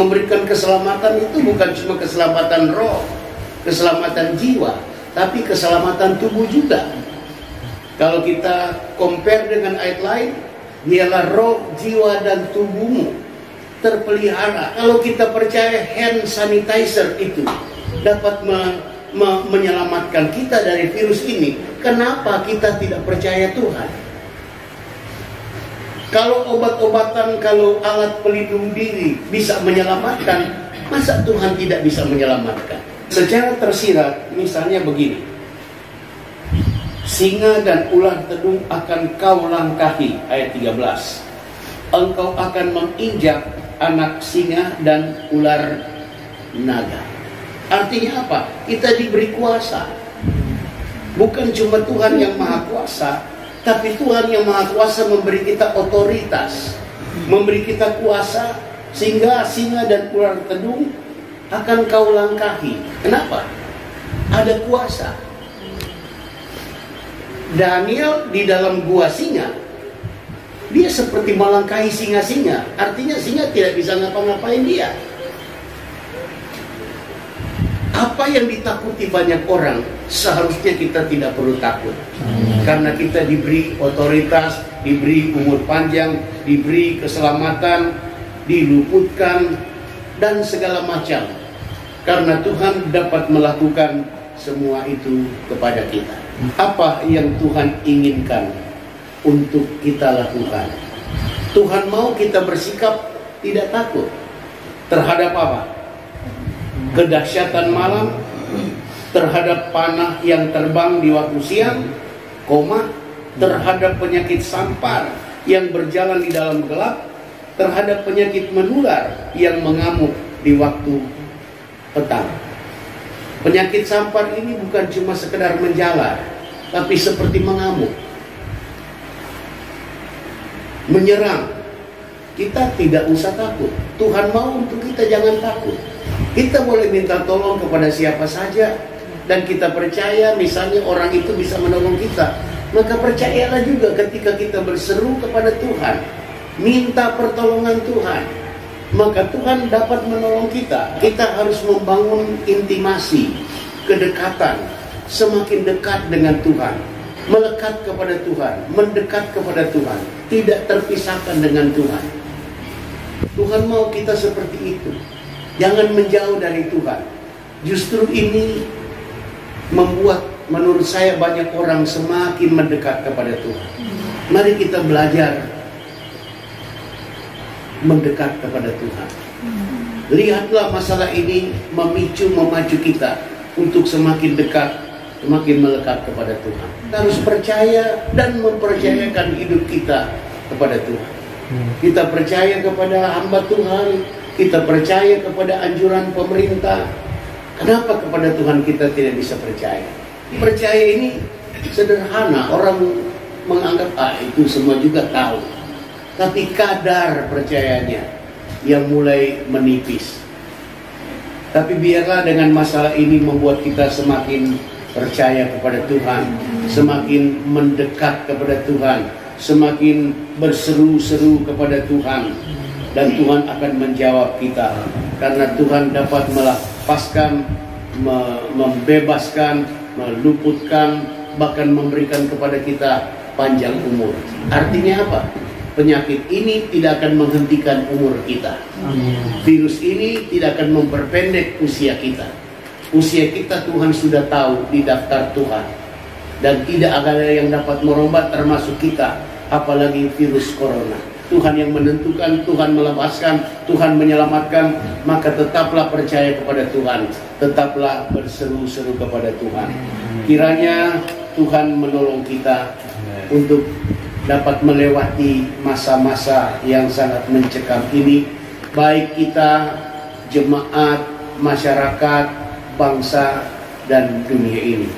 Memberikan keselamatan itu bukan cuma keselamatan roh, keselamatan jiwa, tapi keselamatan tubuh juga. Kalau kita compare dengan ayat lain, dialah roh, jiwa, dan tubuhmu terpelihara. Kalau kita percaya hand sanitizer itu dapat menyelamatkan kita dari virus ini, kenapa kita tidak percaya Tuhan? Kalau obat-obatan, kalau alat pelindung diri bisa menyelamatkan, masa Tuhan tidak bisa menyelamatkan? Secara tersirat, misalnya begini. Singa dan ular tedung akan kau langkahi, ayat 13. Engkau akan menginjak anak singa dan ular naga. Artinya apa? Kita diberi kuasa. Bukan cuma Tuhan yang maha kuasa, tapi Tuhan yang maha kuasa memberi kita otoritas, memberi kita kuasa, sehingga singa dan ular tedung akan kau langkahi. Kenapa? Ada kuasa. Daniel di dalam gua singa, dia seperti melangkahi singa-singa. Artinya singa tidak bisa ngapa-ngapain dia. Apa yang ditakuti banyak orang, seharusnya kita tidak perlu takut. Karena kita diberi otoritas, diberi umur panjang, diberi keselamatan, diluputkan, dan segala macam. Karena Tuhan dapat melakukan semua itu kepada kita. Apa yang Tuhan inginkan untuk kita lakukan? Tuhan mau kita bersikap tidak takut terhadap apa? Kedahsyatan malam, terhadap panah yang terbang di waktu siang, terhadap penyakit sampar yang berjalan di dalam gelap, terhadap penyakit menular yang mengamuk di waktu petang. Penyakit sampar ini bukan cuma sekedar menjalar, tapi seperti mengamuk, menyerang. Kita tidak usah takut. Tuhan mau untuk kita jangan takut. Kita boleh minta tolong kepada siapa saja, dan kita percaya misalnya orang itu bisa menolong kita. Maka percayalah juga ketika kita berseru kepada Tuhan, minta pertolongan Tuhan, maka Tuhan dapat menolong kita. Kita harus membangun intimasi, kedekatan, semakin dekat dengan Tuhan, melekat kepada Tuhan, mendekat kepada Tuhan, tidak terpisahkan dengan Tuhan. Tuhan mau kita seperti itu. Jangan menjauh dari Tuhan. Justru ini membuat menurut saya banyak orang semakin mendekat kepada Tuhan. Mari kita belajar mendekat kepada Tuhan. Lihatlah masalah ini memacu kita untuk semakin dekat, semakin melekat kepada Tuhan. Kita harus percaya dan mempercayakan hidup kita kepada Tuhan. Kita percaya kepada hamba Tuhan, kita percaya kepada anjuran pemerintah. Kenapa kepada Tuhan kita tidak bisa percaya? Percaya ini sederhana, orang menganggap itu semua juga tahu. Tapi kadar percayanya yang mulai menipis. Tapi biarlah dengan masalah ini membuat kita semakin percaya kepada Tuhan, semakin mendekat kepada Tuhan, semakin berseru-seru kepada Tuhan, dan Tuhan akan menjawab kita. Karena Tuhan dapat melepaskan, membebaskan, meluputkan, bahkan memberikan kepada kita panjang umur. Artinya apa? Penyakit ini tidak akan menghentikan umur kita. Virus ini tidak akan memperpendek usia kita. Usia kita Tuhan sudah tahu di daftar Tuhan, dan tidak ada yang dapat merubah termasuk kita, apalagi virus corona. Tuhan yang menentukan, Tuhan melepaskan, Tuhan menyelamatkan. Maka tetaplah percaya kepada Tuhan, tetaplah berseru-seru kepada Tuhan. Kiranya Tuhan menolong kita untuk dapat melewati masa-masa yang sangat mencekam ini, baik kita, jemaat, masyarakat, bangsa, dan dunia ini.